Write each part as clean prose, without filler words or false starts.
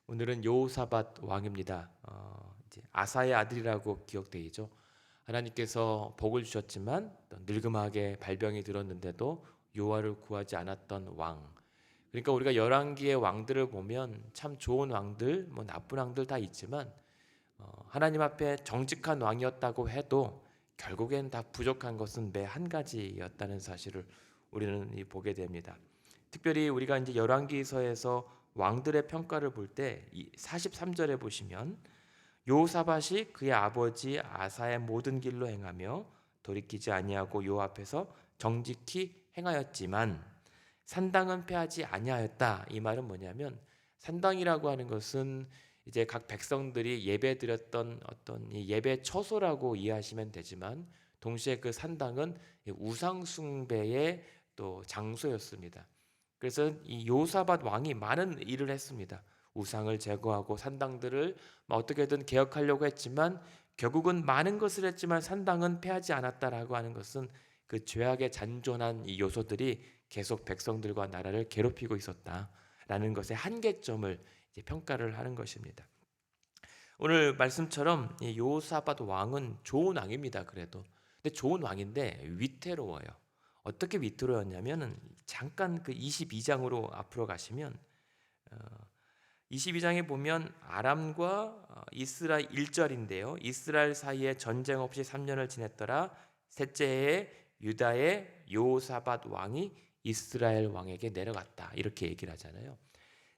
오늘은 여호사밧 왕입니다. 이제 아사의 아들이라고 기억되죠. 하나님께서 복을 주셨지만 또 늙음하게 발병이 들었는데도 여호와를 구하지 않았던 왕. 그러니까 우리가 열왕기의 왕들을 보면 참 좋은 왕들, 뭐 나쁜 왕들 다 있지만 하나님 앞에 정직한 왕이었다고 해도 결국엔 다 부족한 것은 매 한 가지였다는 사실을 우리는 보게 됩니다. 특별히 우리가 이제 열왕기서에서 왕들의 평가를 볼 때 43절에 보시면 요사밭이 그의 아버지 아사의 모든 길로 행하며 돌이키지 아니하고 요 앞에서 정직히 행하였지만 산당은 패하지 아니하였다. 이 말은 뭐냐면 산당이라고 하는 것은 이제 각 백성들이 예배 드렸던 어떤 예배 처소라고 이해하시면 되지만 동시에 그 산당은 우상 숭배의 또 장소였습니다. 그래서 이 요사밧 왕이 많은 일을 했습니다. 우상을 제거하고 산당들을 어떻게든 개혁하려고 했지만 결국은 많은 것을 했지만 산당은 패하지 않았다라고 하는 것은 그 죄악에 잔존한 이 요소들이 계속 백성들과 나라를 괴롭히고 있었다라는 것의 한계점을 이제 평가를 하는 것입니다. 오늘 말씀처럼 이 요사밧 왕은 좋은 왕입니다. 그래도 근데 좋은 왕인데 위태로워요. 어떻게 위태로웠냐면은 잠깐 그 22장으로 앞으로 가시면 22장에 보면 아람과 이스라엘 1절인데요. 이스라엘 사이에 전쟁 없이 3년을 지냈더라. 셋째 해에 유다의 여호사밧 왕이 이스라엘 왕에게 내려갔다. 이렇게 얘기를 하잖아요.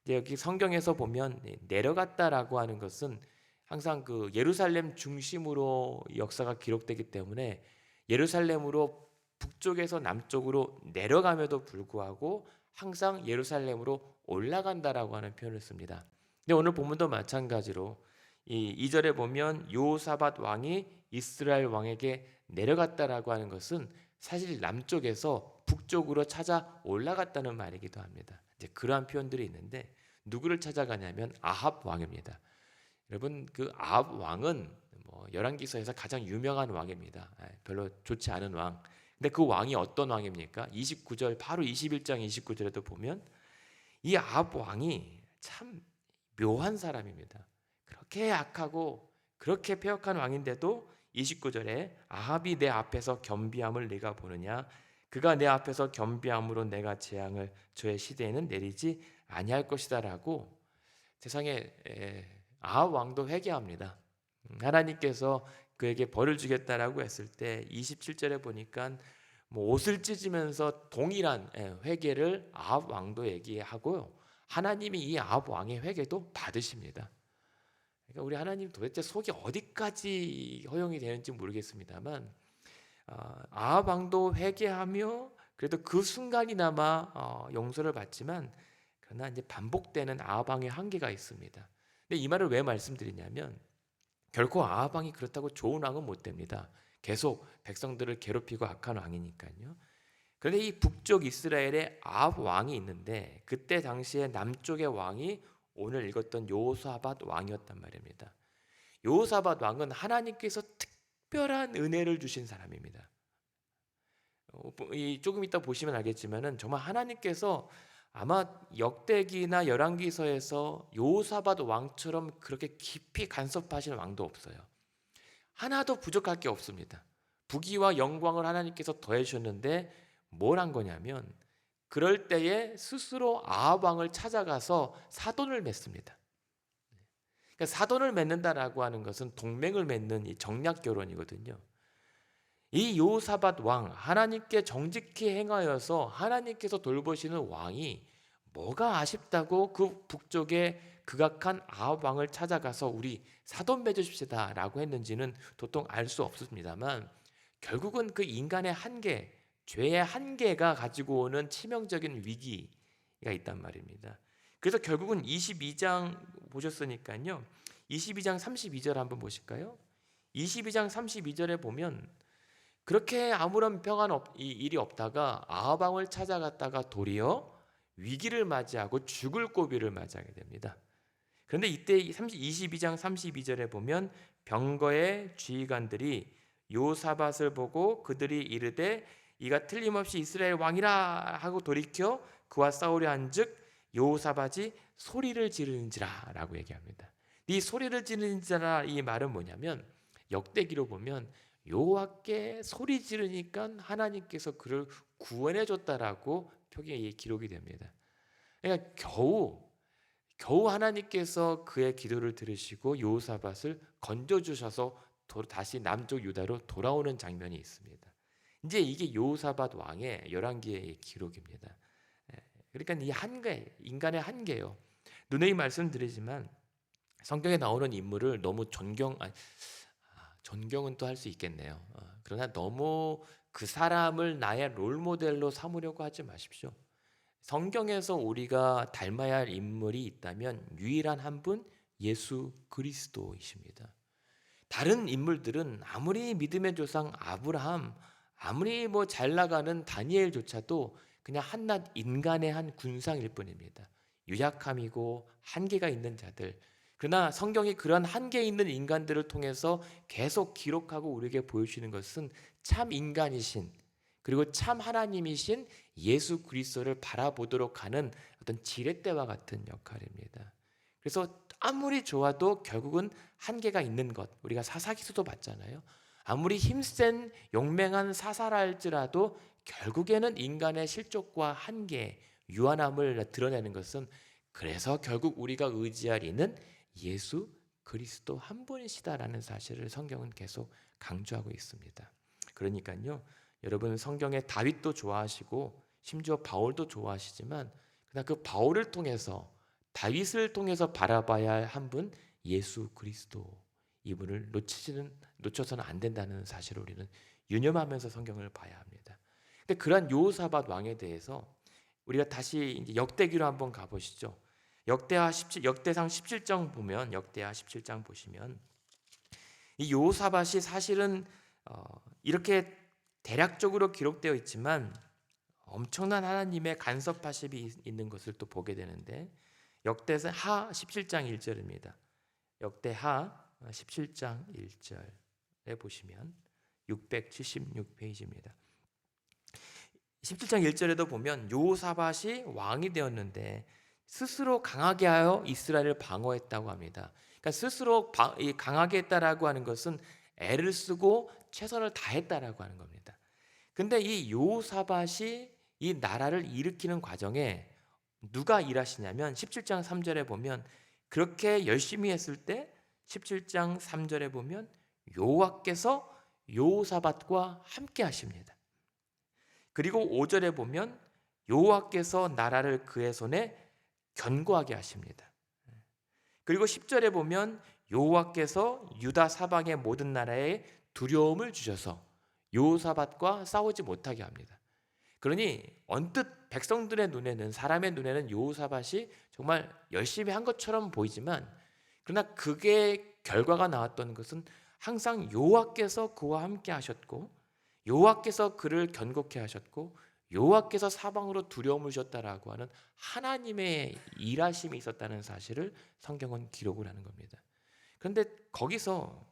근데 여기 성경에서 보면 내려갔다라고 하는 것은 항상 그 예루살렘 중심으로 역사가 기록되기 때문에 예루살렘으로 북쪽에서 남쪽으로 내려감에도 불구하고 항상 예루살렘으로 올라간다라고 하는 표현을 씁니다. 근데 오늘 본문도 마찬가지로 이 2절에 보면 여호사밧 왕이 이스라엘 왕에게 내려갔다라고 하는 것은 사실 남쪽에서 북쪽으로 찾아 올라갔다는 말이기도 합니다. 이제 그러한 표현들이 있는데 누구를 찾아가냐면 아합 왕입니다. 여러분 그 아합 왕은 뭐 열왕기서에서 가장 유명한 왕입니다. 별로 좋지 않은 왕. 근데 그 왕이 어떤 왕입니까? 29절 바로 21장 29절에도 보면 이 아합 왕이 참 묘한 사람입니다. 그렇게 악하고 그렇게 패역한 왕인데도 29절에 아합이 내 앞에서 겸비함을 네가 보느냐? 그가 내 앞에서 겸비함으로 내가 재앙을 저의 시대에는 내리지 아니할 것이다라고 세상에 아합 왕도 회개합니다. 하나님께서 그에게 벌을 주겠다라고 했을 때 27절에 보니까 뭐 옷을 찢으면서 동일한 회개를 아합 왕도 얘기하고요. 하나님이 이 아합 왕의 회개도 받으십니다. 그러니까 우리 하나님 도대체 속이 어디까지 허용이 되는지 모르겠습니다만 아합 왕도 회개하며 그래도 그 순간이나마 용서를 받지만 그러나 이제 반복되는 아합 왕의 한계가 있습니다. 근데 이 말을 왜 말씀드리냐면 결코 아합 왕이 그렇다고 좋은 왕은 못 됩니다. 계속 백성들을 괴롭히고 악한 왕이니까요. 그런데 이 북쪽 이스라엘에 아합 왕이 있는데 그때 당시에 남쪽의 왕이 오늘 읽었던 여호사밧 왕이었단 말입니다. 여호사밧 왕은 하나님께서 특별한 은혜를 주신 사람입니다. 조금 이따 보시면 알겠지만은 정말 하나님께서 아마 역대기나 열왕기서에서 여호사밧 왕처럼 그렇게 깊이 간섭하시는 왕도 없어요. 하나도 부족할 게 없습니다. 부귀와 영광을 하나님께서 더해 주셨는데 뭘 한 거냐면 그럴 때에 스스로 아합 왕을 찾아가서 사돈을 맺습니다. 그러니까 사돈을 맺는다라고 하는 것은 동맹을 맺는 이 정략 결혼이거든요. 이 여호사밧 왕 하나님께 정직히 행하여서 하나님께서 돌보시는 왕이 뭐가 아쉽다고 그 북쪽에 극악한 아합 왕을 찾아가서 우리 사돈 맺으십시다라고 했는지는 도통 알 수 없습니다만 결국은 그 인간의 한계, 죄의 한계가 가지고 오는 치명적인 위기가 있단 말입니다. 그래서 결국은 22장 보셨으니까요. 22장 32절 한번 보실까요? 22장 32절에 보면 그렇게 아무런 평안 일이 없다가 아합 왕을 찾아갔다가 도리어 위기를 맞이하고 죽을 고비를 맞이하게 됩니다. 그런데 이때 22장 32절에 보면 병거의 지휘관들이 요사밧을 보고 그들이 이르되 이가 틀림없이 이스라엘 왕이라 하고 돌이켜 그와 싸우려 한즉 여호사밧이 소리를 지르는지라라고 얘기합니다. 이 소리를 지르는지라 이 말은 뭐냐면 역대기로 보면 여호와께 소리 지르니까 하나님께서 그를 구원해 줬다라고 표기에 기록이 됩니다. 그러니까 겨우 하나님께서 그의 기도를 들으시고 여호사밧을 건져 주셔서 다시 남쪽 유다로 돌아오는 장면이 있습니다. 이제 이게 여호사밧 왕의 열왕기의 기록입니다. 그러니까 이 한계, 인간의 한계요. 누누이 말씀드리지만 성경에 나오는 인물을 너무 존경은 또 할 수 있겠네요. 그러나 너무 그 사람을 나의 롤 모델로 삼으려고 하지 마십시오. 성경에서 우리가 닮아야 할 인물이 있다면 유일한 한 분, 예수 그리스도이십니다. 다른 인물들은 아무리 믿음의 조상 아브라함, 아무리 잘 나가는 다니엘조차도 그냥 한낱 인간의 한 군상일 뿐입니다. 유약함이고 한계가 있는 자들. 그러나 성경이 그런 한계 있는 인간들을 통해서 계속 기록하고 우리에게 보여주시는 것은 참 인간이신, 그리고 참 하나님이신 예수 그리스도를 바라보도록 하는 어떤 지렛대와 같은 역할입니다. 그래서 아무리 좋아도 결국은 한계가 있는 것. 우리가 사사기서도 봤잖아요. 아무리 힘센 용맹한 사사랄지라도 결국에는 인간의 실족과 한계, 유한함을 드러내는 것은, 그래서 결국 우리가 의지할 이는 예수 그리스도 한 분이시다라는 사실을 성경은 계속 강조하고 있습니다. 그러니까요, 여러분 성경에 다윗도 좋아하시고 심지어 바울도 좋아하시지만 그러나 그 바울을 통해서, 다윗을 통해서 바라봐야 할 한 분, 예수 그리스도, 이분을 놓쳐서는 안 된다는 사실을 우리는 유념하면서 성경을 봐야 합니다. 근데 그러한 여호사밧 왕에 대해서 우리가 다시 이제 역대기로 한번 가보시죠. 역대상 17장 보면, 역대하 17장 보시면 이 여호사밧이 사실은 이렇게 대략적으로 기록되어 있지만 엄청난 하나님의 간섭하심이 있는 것을 또 보게 되는데, 역대하 17장 1절입니다. 역대하 17장 1절에 보시면 676페이지입니다. 17장 1절에도 보면 여호사밧이 왕이 되었는데 스스로 강하게 하여 이스라엘을 방어했다고 합니다. 그러니까 스스로 강하게 했다라고 하는 것은 애를 쓰고 최선을 다했다라고 하는 겁니다. 근데 이 여호사밧이 이 나라를 일으키는 과정에 누가 일하시냐면 17장 3절에 보면 그렇게 열심히 했을 때 17장 3절에 보면 여호와께서 여호사밧과 함께 하십니다. 그리고 5절에 보면 여호와께서 나라를 그의 손에 견고하게 하십니다. 그리고 10절에 보면 여호와께서 유다 사방의 모든 나라에 두려움을 주셔서 여호사밧과 싸우지 못하게 합니다. 그러니 언뜻 백성들의 눈에는, 사람의 눈에는 여호사밧이 정말 열심히 한 것처럼 보이지만, 그러나 그게 결과가 나왔던 것은 항상 여호와께서 그와 함께 하셨고, 여호와께서 그를 견고케 하셨고, 여호와께서 사방으로 두려움을 주셨다라고 하는 하나님의 일하심이 있었다는 사실을 성경은 기록을 하는 겁니다. 그런데 거기서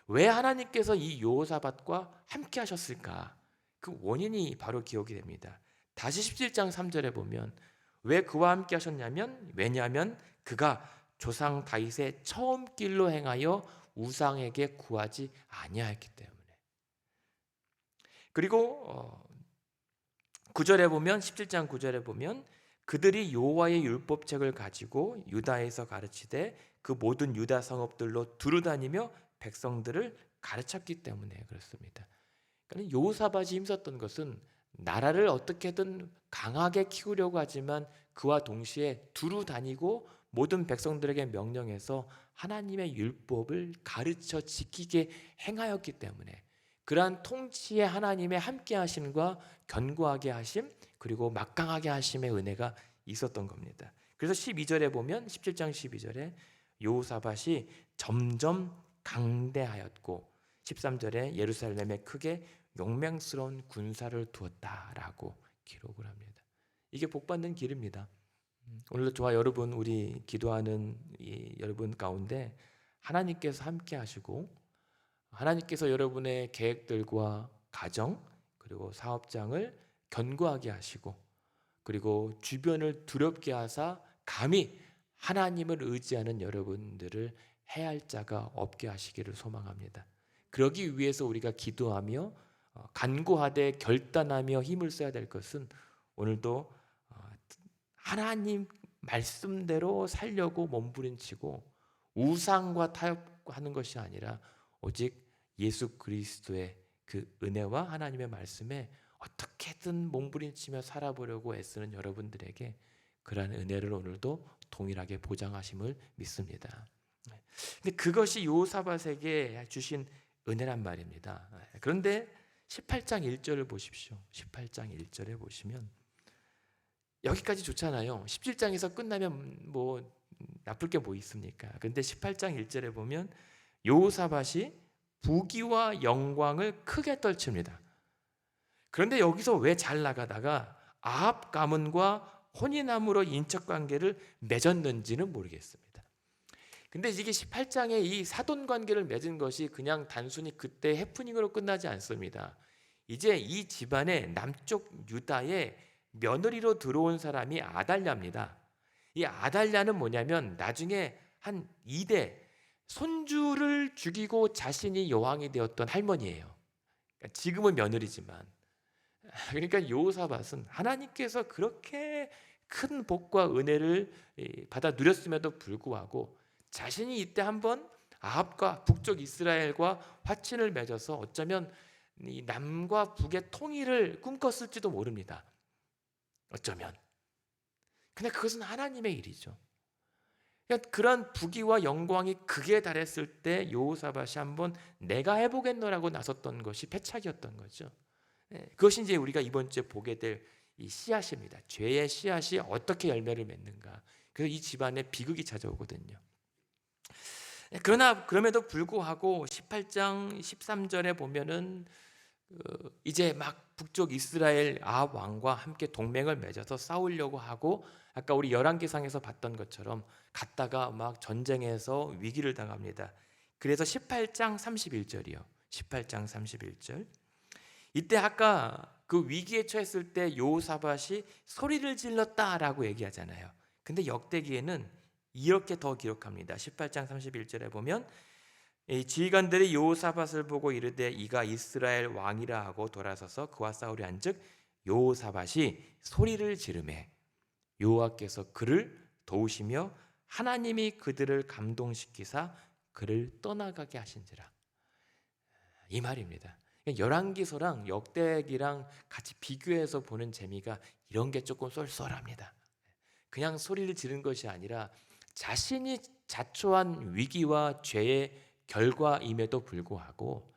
왜 하나님께서 이 여호사밧과 함께 하셨을까? 그 원인이 바로 기억이 됩니다. 다시 17장 3절에 보면 왜 그와 함께 하셨냐면, 왜냐하면 그가 조상 다윗의 처음 길로 행하여 우상에게 구하지 아니하였기 때문에. 그리고 9절에 보면, 17장 9절에 보면 그들이 여호와의 율법책을 가지고 유다에서 가르치되 그 모든 유다 성읍들로 두루다니며 백성들을 가르쳤기 때문에 그렇습니다. 그러니까 여호사밧이 힘썼던 것은 나라를 어떻게든 강하게 키우려고 하지만 그와 동시에 두루 다니고 모든 백성들에게 명령해서 하나님의 율법을 가르쳐 지키게 행하였기 때문에, 그러한 통치의 하나님의 함께 하심과 견고하게 하심, 그리고 막강하게 하심의 은혜가 있었던 겁니다. 그래서 12절에 보면, 17장 12절에 여호사밧이 점점 강대하였고 13절에 예루살렘에 크게 용맹스러운 군사를 두었다라고 기록을 합니다. 이게 복받는 길입니다. 오늘도 저와 여러분, 우리 기도하는 이 여러분 가운데 하나님께서 함께 하시고, 하나님께서 여러분의 계획들과 가정, 그리고 사업장을 견고하게 하시고, 그리고 주변을 두렵게 하사 감히 하나님을 의지하는 여러분들을 해할 자가 없게 하시기를 소망합니다. 그러기 위해서 우리가 기도하며 간구하되 결단하며 힘을 써야 될 것은 오늘도 하나님 말씀대로 살려고 몸부림치고 우상과 타협하는 것이 아니라 오직 예수 그리스도의 그 은혜와 하나님의 말씀에 어떻게든 몸부림치며 살아보려고 애쓰는 여러분들에게 그러한 은혜를 오늘도 동일하게 보장하심을 믿습니다. 근데 그것이 여호사밧에게 주신 은혜란 말입니다. 그런데 18장 1절을 보십시오. 18장 1절에 보시면 여기까지 좋잖아요. 17장에서 끝나면 뭐 나쁠 게 뭐 있습니까? 그런데 18장 1절에 보면 여호사밧이 부귀와 영광을 크게 떨칩니다. 그런데 여기서 왜 잘 나가다가 아합 가문과 혼인함으로 인척관계를 맺었는지는 모르겠습니다. 근데 이게 18장에 이 사돈관계를 맺은 것이 그냥 단순히 그때 해프닝으로 끝나지 않습니다. 이제 이 집안의 남쪽 유다의 며느리로 들어온 사람이 아달랴입니다. 이 아달랴는 뭐냐면 나중에 한 2대 손주를 죽이고 자신이 여왕이 되었던 할머니예요. 그러니까 지금은 며느리지만, 그러니까 여호사밧은 하나님께서 그렇게 큰 복과 은혜를 받아 누렸음에도 불구하고 자신이 이때 한번 아합과 북쪽 이스라엘과 화친을 맺어서 어쩌면 이 남과 북의 통일을 꿈꿨을지도 모릅니다. 어쩌면. 근데 그것은 하나님의 일이죠. 그러니까 그런 부귀와 영광이 극에 달했을 때 여호사밧이 한번 내가 해보겠노라고 나섰던 것이 패착이었던 거죠. 그것이 이제 우리가 이번 주에 보게 될 이 씨앗입니다. 죄의 씨앗이 어떻게 열매를 맺는가. 그래서 이 집안에 비극이 찾아오거든요. 그러나 그럼에도 불구하고 18장 13절에 보면은 이제 막 북쪽 이스라엘 아합 왕과 함께 동맹을 맺어서 싸우려고 하고 아까 우리 열왕기상에서 봤던 것처럼 갔다가 막 전쟁에서 위기를 당합니다. 그래서 18장 31절이요. 18장 31절. 이때 아까 그 위기에 처했을 때 여호사밧이 소리를 질렀다라고 얘기하잖아요. 근데 역대기에는 이렇게 더 기록합니다. 18장 31절에 보면 지휘관들이 여호사밧을 보고 이르되 이가 이스라엘 왕이라 하고 돌아서서 그와 싸우려 한즉 여호사밧이 소리를 지르매 여호와께서 그를 도우시며 하나님이 그들을 감동시키사 그를 떠나가게 하신지라. 이 말입니다. 열왕기서랑 역대기랑 같이 비교해서 보는 재미가 이런 게 조금 쏠쏠합니다. 그냥 소리를 지른 것이 아니라 자신이 자초한 위기와 죄의 결과임에도 불구하고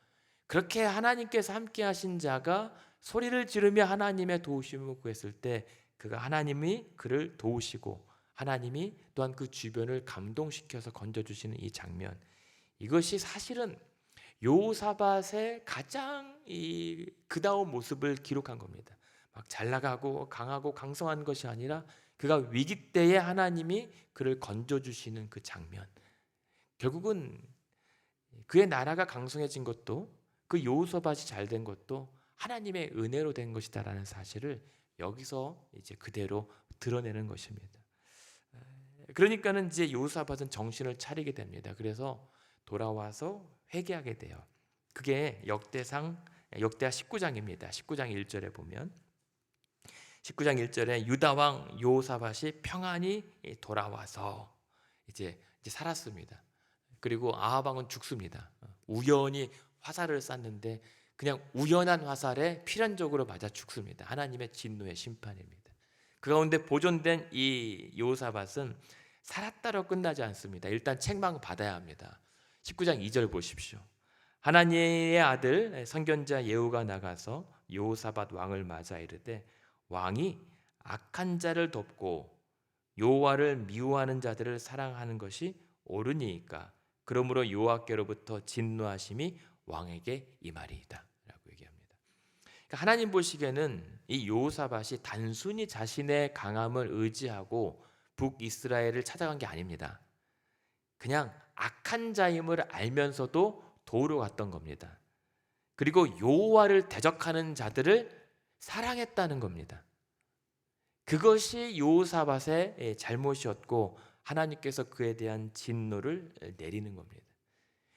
그렇게 하나님께서 함께 하신 자가 소리를 지르며 하나님의 도우심을 구했을 때 그가 하나님이 그를 도우시고 하나님이 또한 그 주변을 감동시켜서 건져주시는 이 장면, 이것이 사실은 여호사밧의 가장 그다운 모습을 기록한 겁니다. 막 잘 나가고 강하고 강성한 것이 아니라 그가 위기 때에 하나님이 그를 건져주시는 그 장면, 결국은 그의 나라가 강성해진 것도 그 여호사밧이 잘 된 것도 하나님의 은혜로 된 것이다라는 사실을 여기서 이제 그대로 드러내는 것입니다. 그러니까는 이제 여호사밧은 정신을 차리게 됩니다. 그래서 돌아와서 회개하게 돼요. 그게 역대하 19장입니다. 19장 1절에 보면 19장 1절에 유다 왕 여호사밧이 평안히 돌아와서 이제 살았습니다. 그리고 아합 왕은 죽습니다. 우연히 화살을 쐈는데 그냥 우연한 화살에 필연적으로 맞아 죽습니다. 하나님의 진노의 심판입니다. 그 가운데 보존된 이 여호사밧은 살았다로 끝나지 않습니다. 일단 책망받아야 합니다. 19장 2절 보십시오. 하나님의 아들 선견자 예후가 나가서 여호사밧 왕을 맞아 이르되 왕이 악한 자를 돕고 여호와를 미워하는 자들을 사랑하는 것이 옳으니까 그러므로 여호와께로부터 진노하심이 왕에게 임하리이다 라고 얘기합니다. 그러니까 하나님 보시기에는 이 여호사밧이 단순히 자신의 강함을 의지하고 북이스라엘을 찾아간 게 아닙니다. 그냥 악한 자임을 알면서도 도우러 갔던 겁니다. 그리고 여호와를 대적하는 자들을 사랑했다는 겁니다. 그것이 여호사밧의 잘못이었고 하나님께서 그에 대한 진노를 내리는 겁니다.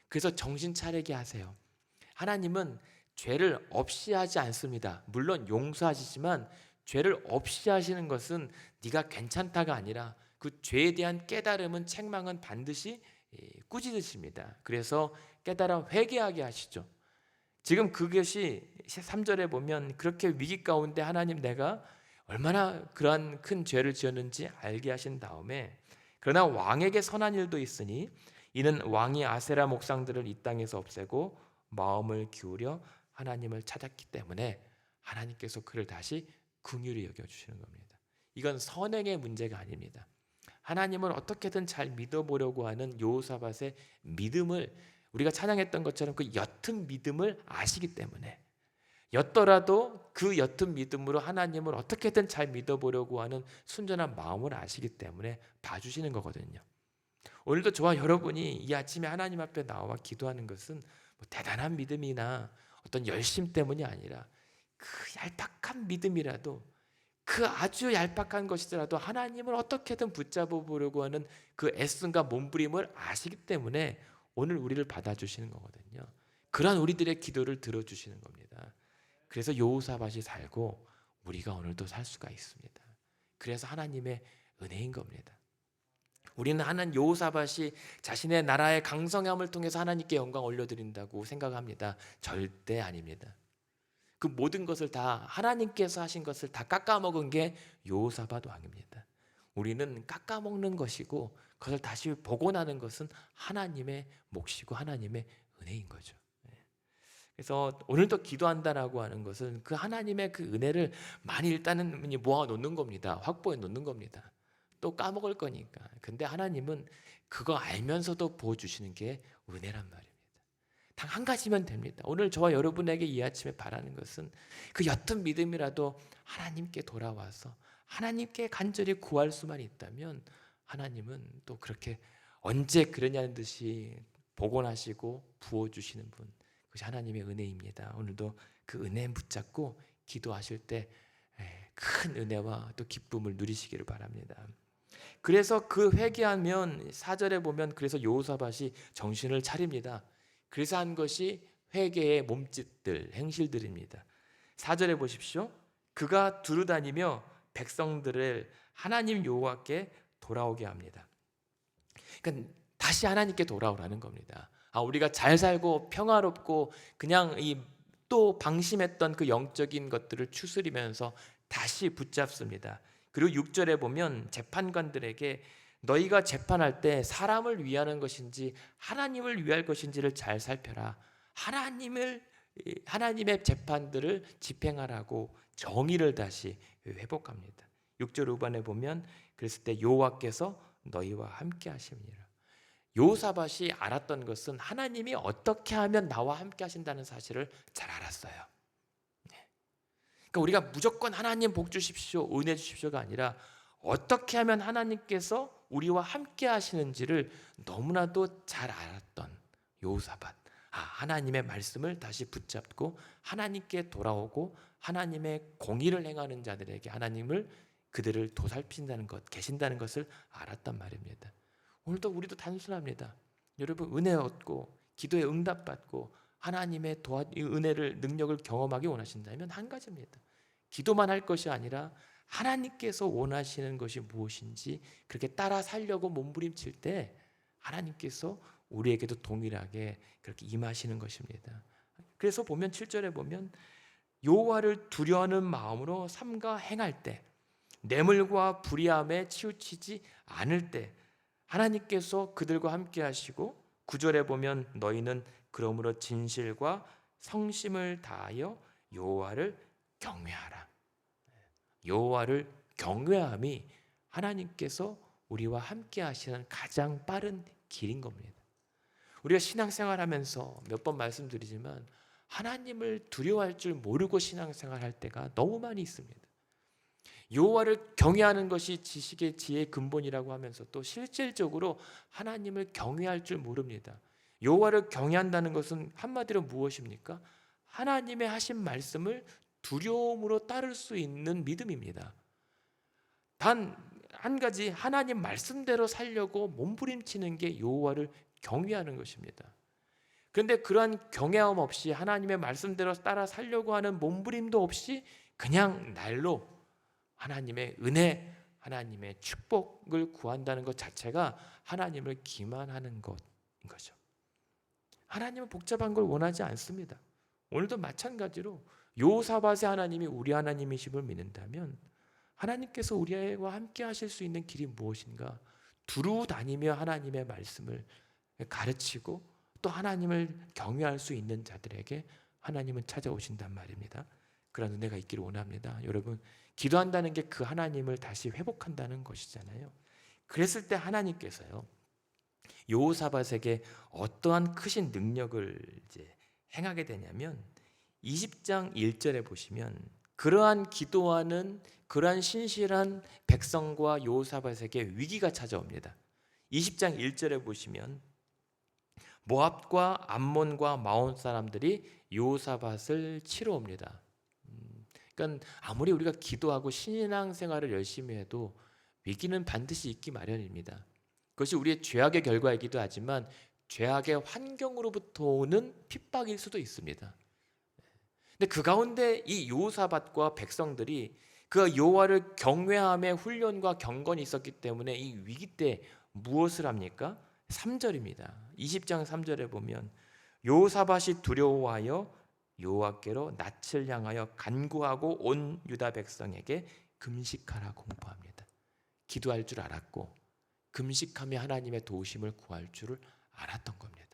그래서 정신 차리게 하세요. 하나님은 죄를 없이 하지 않습니다. 물론 용서하시지만 죄를 없이 하시는 것은 네가 괜찮다가 아니라 그 죄에 대한 깨달음은 책망은 반드시 꾸짖으십니다. 그래서 깨달아 회개하게 하시죠. 지금 그것이 3절에 보면 그렇게 위기 가운데 하나님 내가 얼마나 그러한 큰 죄를 지었는지 알게 하신 다음에 그러나 왕에게 선한 일도 있으니 이는 왕이 아세라 목상들을 이 땅에서 없애고 마음을 기울여 하나님을 찾았기 때문에 하나님께서 그를 다시 긍휼히 여겨주시는 겁니다. 이건 선행의 문제가 아닙니다. 하나님을 어떻게든 잘 믿어보려고 하는 여호사밧의 믿음을 우리가 찬양했던 것처럼 그 옅은 믿음을 아시기 때문에 옅더라도 그 옅은 믿음으로 하나님을 어떻게든 잘 믿어보려고 하는 순전한 마음을 아시기 때문에 봐주시는 거거든요. 오늘도 저와 여러분이 이 아침에 하나님 앞에 나와 기도하는 것은 뭐 대단한 믿음이나 어떤 열심 때문이 아니라 그 얄팍한 믿음이라도 그 아주 얄팍한 것이더라도 하나님을 어떻게든 붙잡아 보려고 하는 그 애씀과 몸부림을 아시기 때문에 오늘 우리를 받아주시는 거거든요. 그러한 우리들의 기도를 들어주시는 겁니다. 그래서 여호사밧이 살고 우리가 오늘도 살 수가 있습니다. 그래서 하나님의 은혜인 겁니다. 우리는 하나님 여호사밧이 자신의 나라의 강성함을 통해서 하나님께 영광 올려드린다고 생각합니다. 절대 아닙니다. 그 모든 것을 다 하나님께서 하신 것을 다 깎아먹은 게 여호사밧 왕입니다. 우리는 깎아먹는 것이고 그것을 다시 복원하는 것은 하나님의 몫이고 하나님의 은혜인 거죠. 그래서 오늘도 기도한다라고 하는 것은 그 하나님의 그 은혜를 많이 일단은 모아놓는 겁니다. 확보해 놓는 겁니다. 또 까먹을 거니까. 근데 하나님은 그거 알면서도 부어주시는 게 은혜란 말입니다. 단 한 가지면 됩니다. 오늘 저와 여러분에게 이 아침에 바라는 것은 그 옅은 믿음이라도 하나님께 돌아와서 하나님께 간절히 구할 수만 있다면 하나님은 또 그렇게 언제 그러냐는 듯이 복원하시고 부어주시는 분, 그것이 하나님의 은혜입니다. 오늘도 그 은혜 붙잡고 기도하실 때 큰 은혜와 또 기쁨을 누리시기를 바랍니다. 그래서 그 회개하면 4절에 보면 그래서 여호사밧이 정신을 차립니다. 그래서 한 것이 회개의 몸짓들, 행실들입니다. 4절에 보십시오. 그가 두루다니며 백성들을 하나님 여호와께 돌아오게 합니다. 그러니까 다시 하나님께 돌아오라는 겁니다. 우리가 잘 살고 평화롭고 그냥 또 방심했던 그 영적인 것들을 추스리면서 다시 붙잡습니다. 그리고 6절에 보면 재판관들에게 너희가 재판할 때 사람을 위하는 것인지 하나님을 위할 것인지를 잘 살펴라. 하나님의 재판들을 집행하라고 정의를 다시 회복합니다. 6절 후반에 보면 그랬을 때 여호와께서 너희와 함께 하심이라. 여호사밧이 알았던 것은 하나님이 어떻게 하면 나와 함께 하신다는 사실을 잘 알았어요. 그러니까 우리가 무조건 하나님 복 주십시오, 은혜 주십시오가 아니라 어떻게 하면 하나님께서 우리와 함께 하시는지를 너무나도 잘 알았던 여호사밧. 하나님의 말씀을 다시 붙잡고 하나님께 돌아오고 하나님의 공의를 행하는 자들에게 하나님을 그들을 도살핀다는 것, 계신다는 것을 알았단 말입니다. 오늘도 우리도 단순합니다. 여러분 은혜 얻고 기도에 응답받고 하나님의 은혜를 능력을 경험하기 원하신다면 한 가지입니다. 기도만 할 것이 아니라 하나님께서 원하시는 것이 무엇인지 그렇게 따라 살려고 몸부림칠 때 하나님께서 우리에게도 동일하게 그렇게 임하시는 것입니다. 그래서 보면 7절에 보면 여호와를 두려워하는 마음으로 삼가 행할 때 뇌물과 불의함에 치우치지 않을 때 하나님께서 그들과 함께 하시고 9절에 보면 너희는 그러므로 진실과 성심을 다하여 여호와를 경외하라. 여호와를 경외함이 하나님께서 우리와 함께 하시는 가장 빠른 길인 겁니다. 우리가 신앙생활하면서 몇 번 말씀드리지만 하나님을 두려워할 줄 모르고 신앙생활할 때가 너무 많이 있습니다. 여호와를 경외하는 것이 지식의 지혜의 근본이라고 하면서 또 실질적으로 하나님을 경외할 줄 모릅니다. 여호와를 경외한다는 것은 한마디로 무엇입니까? 하나님의 하신 말씀을 두려움으로 따를 수 있는 믿음입니다. 단 한 가지, 하나님 말씀대로 살려고 몸부림치는 게 여호와를 경외하는 것입니다. 그런데 그러한 경외함 없이 하나님의 말씀대로 따라 살려고 하는 몸부림도 없이 그냥 날로 하나님의 은혜, 하나님의 축복을 구한다는 것 자체가 하나님을 기만하는 것인 거죠. 하나님은 복잡한 걸 원하지 않습니다. 오늘도 마찬가지로 요사밧의 하나님이 우리 하나님이심을 믿는다면 하나님께서 우리와 함께 하실 수 있는 길이 무엇인가? 두루 다니며 하나님의 말씀을 가르치고 또 하나님을 경외할 수 있는 자들에게 하나님은 찾아오신단 말입니다. 그런 은혜가 있기를 원합니다. 여러분, 기도한다는 게 그 하나님을 다시 회복한다는 것이잖아요. 그랬을 때 하나님께서요, 여호사밧에게 어떠한 크신 능력을 이제 행하게 되냐면 20장 1절에 보시면 그러한 기도하는 그러한 신실한 백성과 여호사밧에게 위기가 찾아옵니다. 20장 1절에 보시면 모압과 암몬과 마온 사람들이 여호사밧을 치러 옵니다. 그러니까 아무리 우리가 기도하고 신앙 생활을 열심히 해도 위기는 반드시 있기 마련입니다. 그것이 우리의 죄악의 결과이기도 하지만 죄악의 환경으로부터 오는 핍박일 수도 있습니다. 근데 그 가운데 이 여호사밧과 백성들이 그 여호와를 경외함의 훈련과 경건이 있었기 때문에 이 위기 때 무엇을 합니까? 3절입니다. 20장 3절에 보면 여호사밧이 두려워하여 여호와께로 낯을 향하여 간구하고 온 유다 백성에게 금식하라 공포합니다. 기도할 줄 알았고 금식하며 하나님의 도우심을 구할 줄을 알았던 겁니다.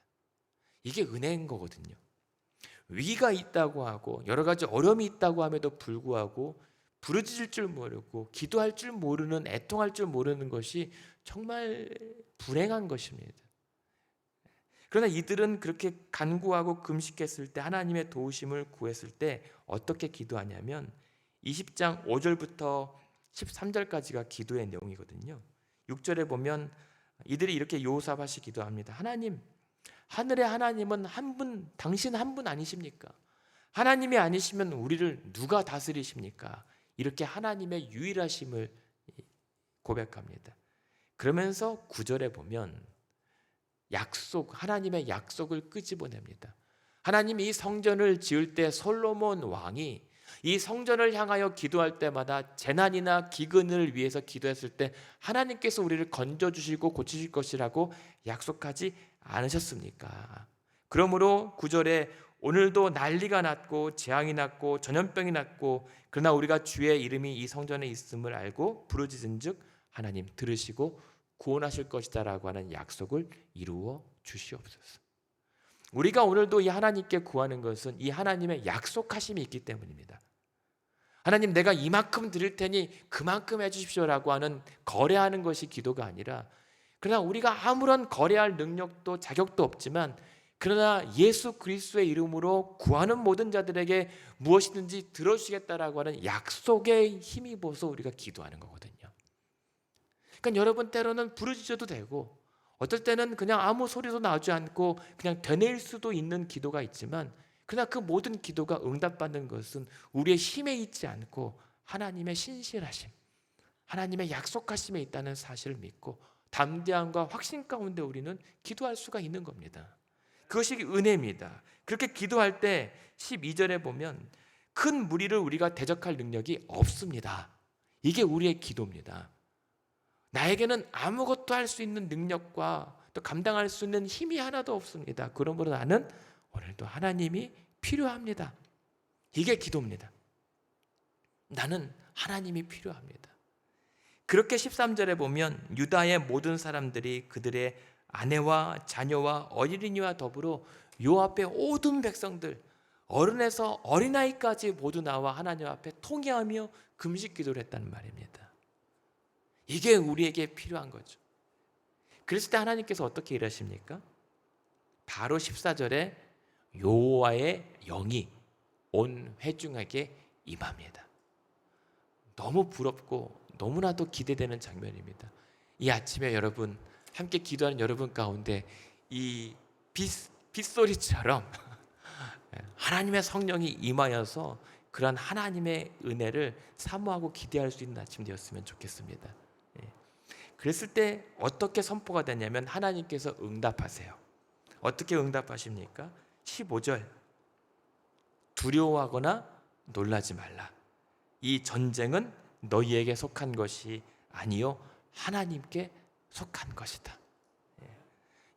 이게 은혜인 거거든요. 위기가 있다고 하고 여러 가지 어려움이 있다고 함에도 불구하고 부르짖을 줄 모르고 기도할 줄 모르는, 애통할 줄 모르는 것이 정말 불행한 것입니다. 그러나 이들은 그렇게 간구하고 금식했을 때, 하나님의 도우심을 구했을 때 어떻게 기도하냐면 20장 5절부터 13절까지가 기도의 내용이거든요. 6절에 보면 이들이 이렇게 여호사밧이 기도합니다. 하나님, 하늘의 하나님은 한 분, 당신 한 분 아니십니까? 하나님이 아니시면 우리를 누가 다스리십니까? 이렇게 하나님의 유일하심을 고백합니다. 그러면서 9절에 보면 하나님의 약속을 끄집어냅니다. 하나님이 이 성전을 지을 때 솔로몬 왕이 이 성전을 향하여 기도할 때마다 재난이나 기근을 위해서 기도했을 때 하나님께서 우리를 건져주시고 고치실 것이라고 약속하지 않으셨습니까? 그러므로 9절에 오늘도 난리가 났고 재앙이 났고 전염병이 났고 그러나 우리가 주의 이름이 이 성전에 있음을 알고 부르짖은즉 하나님 들으시고 구원하실 것이다 라고 하는 약속을 이루어 주시옵소서. 우리가 오늘도 이 하나님께 구하는 것은 이 하나님의 약속하심이 있기 때문입니다. 하나님, 내가 이만큼 드릴 테니 그만큼 해주십시오라고 하는 거래하는 것이 기도가 아니라, 그러나 우리가 아무런 거래할 능력도 자격도 없지만 그러나 예수 그리스도의 이름으로 구하는 모든 자들에게 무엇이든지 들어주시겠다라고 하는 약속에 힘입어서 우리가 기도하는 거거든요. 그러니까 여러분, 때로는 부르짖어도 되고 어떨 때는 그냥 아무 소리도 나지 않고 그냥 되뇌일 수도 있는 기도가 있지만, 그러나 그 모든 기도가 응답받는 것은 우리의 힘에 있지 않고 하나님의 신실하심, 하나님의 약속하심에 있다는 사실을 믿고 담대함과 확신 가운데 우리는 기도할 수가 있는 겁니다. 그것이 은혜입니다. 그렇게 기도할 때 12절에 보면 큰 무리를 우리가 대적할 능력이 없습니다. 이게 우리의 기도입니다. 나에게는 아무것도 할 수 있는 능력과 또 감당할 수 있는 힘이 하나도 없습니다. 그러므로 나는 오늘도 하나님이 필요합니다. 이게 기도입니다. 나는 하나님이 필요합니다. 그렇게 13절에 보면 유다의 모든 사람들이 그들의 아내와 자녀와 어린이와 더불어 요 앞에 모든 백성들, 어른에서 어린아이까지 모두 나와 하나님 앞에 통회하며 금식 기도를 했다는 말입니다. 이게 우리에게 필요한 거죠. 그랬을 때 하나님께서 어떻게 일하십니까? 바로 14절에 여호와의 영이 온 회중에게 임합니다. 너무 부럽고 너무나도 기대되는 장면입니다. 이 아침에 여러분, 함께 기도하는 여러분 가운데 이 빗소리처럼 하나님의 성령이 임하여서 그런 하나님의 은혜를 사모하고 기대할 수 있는 아침 되었으면 좋겠습니다. 예. 그랬을 때 어떻게 선포가 되냐면 하나님께서 응답하세요. 어떻게 응답하십니까? 15절 두려워하거나 놀라지 말라. 이 전쟁은 너희에게 속한 것이 아니요 하나님께 속한 것이다. 예.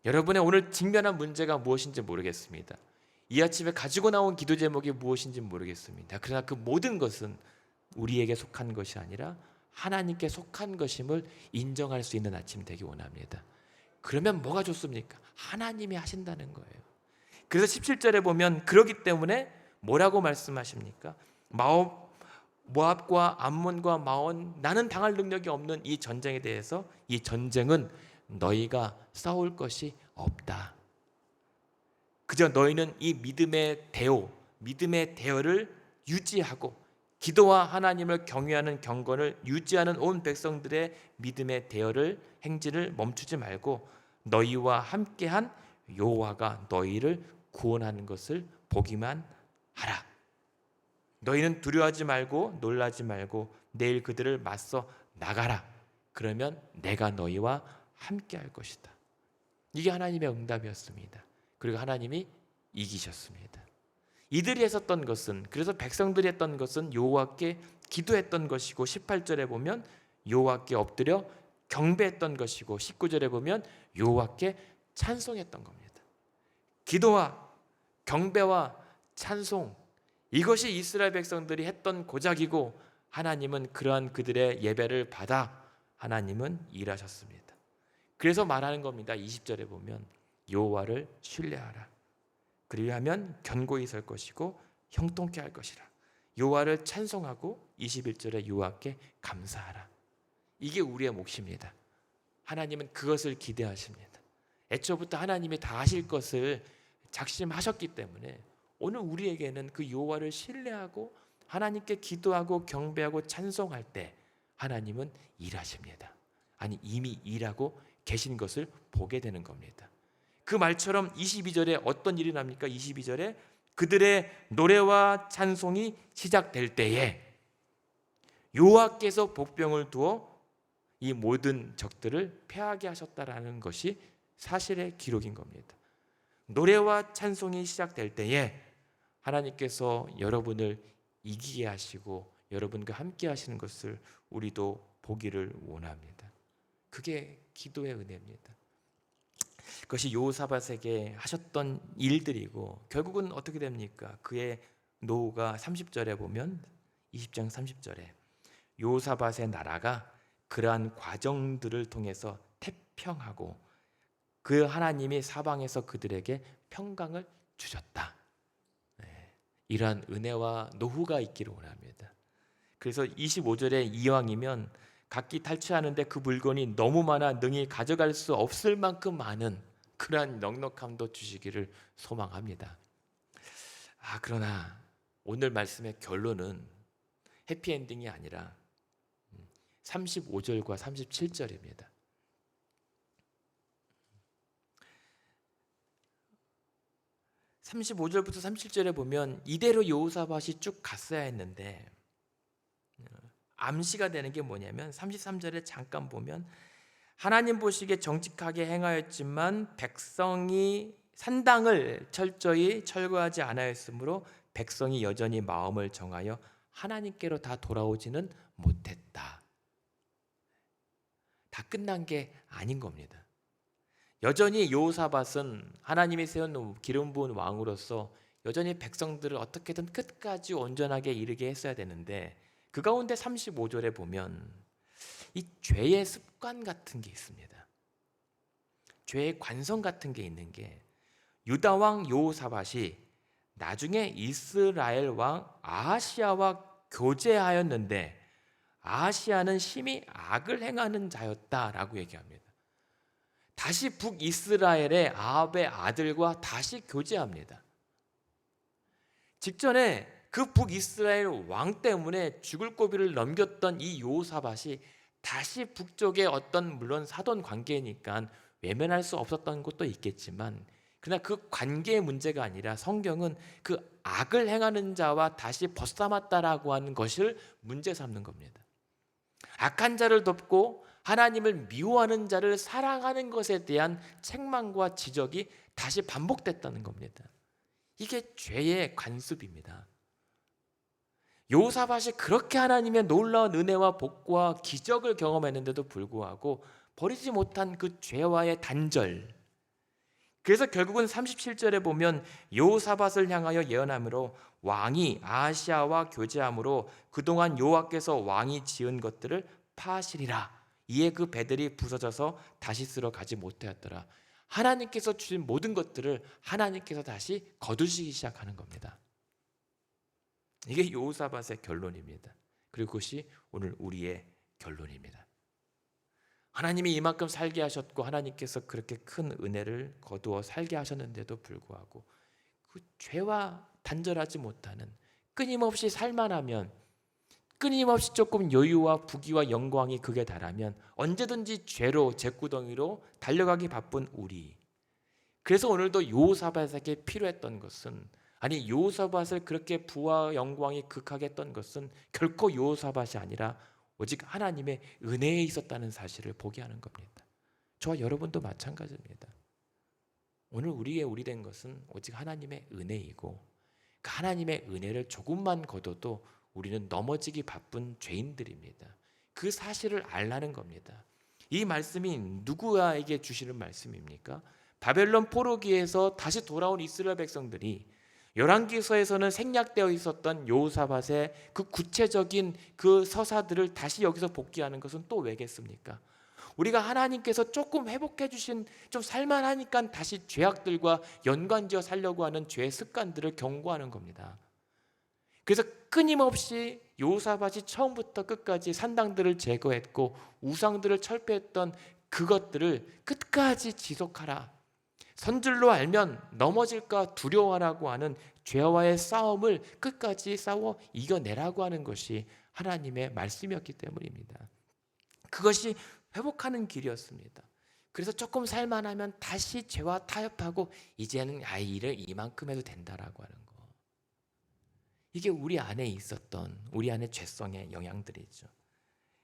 여러분의 오늘 직면한 문제가 무엇인지 모르겠습니다. 이 아침에 가지고 나온 기도 제목이 무엇인지 모르겠습니다. 그러나 그 모든 것은 우리에게 속한 것이 아니라 하나님께 속한 것임을 인정할 수 있는 아침 되기 원합니다. 그러면 뭐가 좋습니까? 하나님이 하신다는 거예요. 그래서 17절에 보면 그러기 때문에 뭐라고 말씀하십니까? 모압과 암몬과 마온 나는 당할 능력이 없는 이 전쟁에 대해서 이 전쟁은 너희가 싸울 것이 없다. 그저 너희는 이 믿음의 대어를 유지하고 기도와 하나님을 경외하는 경건을 유지하는 온 백성들의 믿음의 대어를 행진을 멈추지 말고 너희와 함께한 여호와가 너희를 구원하는 것을 보기만 하라. 너희는 두려워하지 말고 놀라지 말고 내일 그들을 맞서 나가라. 그러면 내가 너희와 함께할 것이다. 이게 하나님의 응답이었습니다. 그리고 하나님이 이기셨습니다. 이들이 했었던 것은 그래서 백성들이 했던 것은 여호와께 기도했던 것이고 18절에 보면 여호와께 엎드려 경배했던 것이고 19절에 보면 여호와께 찬송했던 겁니다. 기도와 경배와 찬송 이것이 이스라엘 백성들이 했던 고작이고 하나님은 그러한 그들의 예배를 받아 하나님은 일하셨습니다. 그래서 말하는 겁니다. 20절에 보면 여호와를 신뢰하라. 그리하면 견고히 설 것이고 형통케 할 것이라. 여호와를 찬송하고 21절에 여호와께 감사하라. 이게 우리의 몫입니다. 하나님은 그것을 기대하십니다. 애초부터 하나님이 다 하실 것을 작심하셨기 때문에 오늘 우리에게는 그 여호와를 신뢰하고 하나님께 기도하고 경배하고 찬송할 때 하나님은 일하십니다. 아니 이미 일하고 계신 것을 보게 되는 겁니다. 그 말처럼 22절에 어떤 일이 납니까? 22절에 그들의 노래와 찬송이 시작될 때에 여호와께서 복병을 두어 이 모든 적들을 패하게 하셨다라는 것이 사실의 기록인 겁니다. 노래와 찬송이 시작될 때에 하나님께서 여러분을 이기게 하시고 여러분과 함께 하시는 것을 우리도 보기를 원합니다. 그게 기도의 은혜입니다. 그것이 여호사밧에게 하셨던 일들이고 결국은 어떻게 됩니까? 그의 노후가 30절에 보면 20장 30절에 여호사밧의 나라가 그러한 과정들을 통해서 태평하고 그 하나님이 사방에서 그들에게 평강을 주셨다. 이러한 은혜와 노후가 있기를 원합니다. 그래서 25절에 이왕이면 각기 탈취하는데 그 물건이 너무 많아 능히 가져갈 수 없을 만큼 많은 그러한 넉넉함도 주시기를 소망합니다. 그러나 오늘 말씀의 결론은 해피엔딩이 아니라 35절과 37절입니다. 35절부터 37절에 보면 이대로 여호사밧이 쭉 갔어야 했는데 암시가 되는 게 뭐냐면 33절에 잠깐 보면 하나님 보시기에 정직하게 행하였지만 백성이 산당을 철저히 철거하지 않았으므로 백성이 여전히 마음을 정하여 하나님께로 다 돌아오지는 못했다. 다 끝난 게 아닌 겁니다. 여전히 여호사밧은 하나님이 세운 기름 부은 왕으로서 여전히 백성들을 어떻게든 끝까지 온전하게 이르게 했어야 되는데 그 가운데 35절에 보면 이 죄의 습관 같은 게 있습니다. 죄의 관성 같은 게 있는 게 유다 왕 여호사밧이 나중에 이스라엘 왕 아하시아와 교제하였는데 아하시아는 심히 악을 행하는 자였다라고 얘기합니다. 다시 북이스라엘의 아합의 아들과 다시 교제합니다. 직전에 그 북이스라엘 왕 때문에 죽을 고비를 넘겼던 이 여호사밧이 다시 북쪽의 어떤 물론 사돈 관계니까 외면할 수 없었던 것도 있겠지만 그러나 그 관계의 문제가 아니라 성경은 그 악을 행하는 자와 다시 벗삼았다라고 하는 것을 문제 삼는 겁니다. 악한 자를 덮고 하나님을 미워하는 자를 사랑하는 것에 대한 책망과 지적이 다시 반복됐다는 겁니다. 이게 죄의 관습입니다. 여호사밧이 그렇게 하나님의 놀라운 은혜와 복과 기적을 경험했는데도 불구하고 버리지 못한 그 죄와의 단절. 그래서 결국은 37절에 보면 여호사밧을 향하여 예언함으로 왕이 아하시야와 교제함으로 그동안 여호와께서 왕이 지은 것들을 파하시리라. 이에 그 배들이 부서져서 다시스로 가지 못하였더라. 하나님께서 주신 모든 것들을 하나님께서 다시 거두시기 시작하는 겁니다. 이게 여호사밧의 결론입니다. 그리고 그것이 오늘 우리의 결론입니다. 하나님이 이만큼 살게 하셨고 하나님께서 그렇게 큰 은혜를 거두어 살게 하셨는데도 불구하고 그 죄와 단절하지 못하는, 끊임없이 살만하면, 끊임없이 조금 여유와 부귀와 영광이 극에 달하면 언제든지 죄로 잿구덩이로 달려가기 바쁜 우리. 그래서 오늘도 여호사밧에게 필요했던 것은, 아니 여호사밧을 그렇게 부와 영광이 극하게 했던 것은 결코 여호사밧이 아니라 오직 하나님의 은혜에 있었다는 사실을 보게 하는 겁니다. 저와 여러분도 마찬가지입니다. 오늘 우리 된 것은 오직 하나님의 은혜이고, 그 하나님의 은혜를 조금만 거둬도 우리는 넘어지기 바쁜 죄인들입니다. 그 사실을 알라는 겁니다. 이 말씀이 누구에게 주시는 말씀입니까? 바벨론 포로기에서 다시 돌아온 이스라엘 백성들이, 열왕기서에서는 생략되어 있었던 여호사밧의 그 구체적인 그 서사들을 다시 여기서 복귀하는 것은 또 왜겠습니까? 우리가 하나님께서 조금 회복해 주신, 좀 살만하니까 다시 죄악들과 연관지어 살려고 하는 죄의 습관들을 경고하는 겁니다. 그래서 끊임없이 여호사밧이 처음부터 끝까지 산당들을 제거했고 우상들을 철폐했던 그것들을 끝까지 지속하라. 선줄로 알면 넘어질까 두려워하라고 하는 죄와의 싸움을 끝까지 싸워 이겨내라고 하는 것이 하나님의 말씀이었기 때문입니다. 그것이 회복하는 길이었습니다. 그래서 조금 살만하면 다시 죄와 타협하고 이제는 일을 이만큼 해도 된다라고 하는 거. 이게 우리 안에 있었던 우리 안의 죄성의 영향들이죠.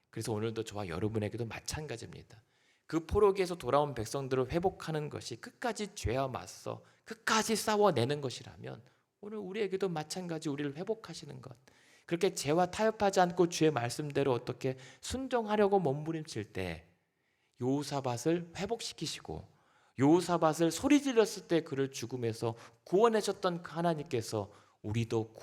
그래서 오늘도 저와 여러분에게도 마찬가지입니다. 그 포로기에서 돌아온 백성들을 회복하는 것이 끝까지 죄와 맞서 끝까지 싸워내는 것이라면 오늘 우리에게도 마찬가지 우리를 회복하시는 것, 그렇게 죄와 타협하지 않고 주의 말씀대로 어떻게 순종하려고 몸부림칠 때 여호사밧을 회복시키시고 여호사밧을 소리 질렀을 때 그를 죽음에서 구원하셨던 그 하나님께서 우리도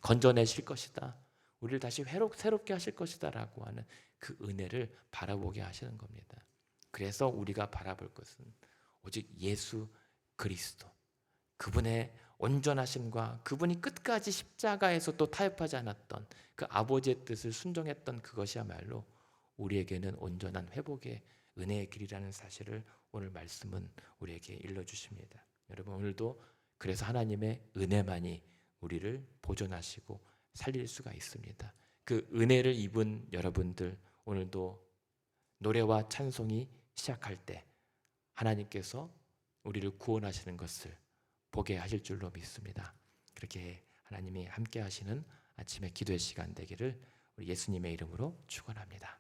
건져내실 것이다, 우리를 다시 새롭게 하실 것이다 라고 하는 그 은혜를 바라보게 하시는 겁니다. 그래서 우리가 바라볼 것은 오직 예수 그리스도, 그분의 온전하심과 그분이 끝까지 십자가에서 또 타협하지 않았던 그 아버지의 뜻을 순종했던 그것이야말로 우리에게는 온전한 회복의 은혜의 길이라는 사실을 오늘 말씀은 우리에게 일러주십니다. 여러분, 오늘도 그래서 하나님의 은혜만이 우리를 보존하시고 살릴 수가 있습니다. 그 은혜를 입은 여러분들, 오늘도 노래와 찬송이 시작할 때 하나님께서 우리를 구원하시는 것을 보게 하실 줄로 믿습니다. 그렇게 하나님이 함께 하시는 아침의 기도의 시간 되기를 우리 예수님의 이름으로 축원합니다.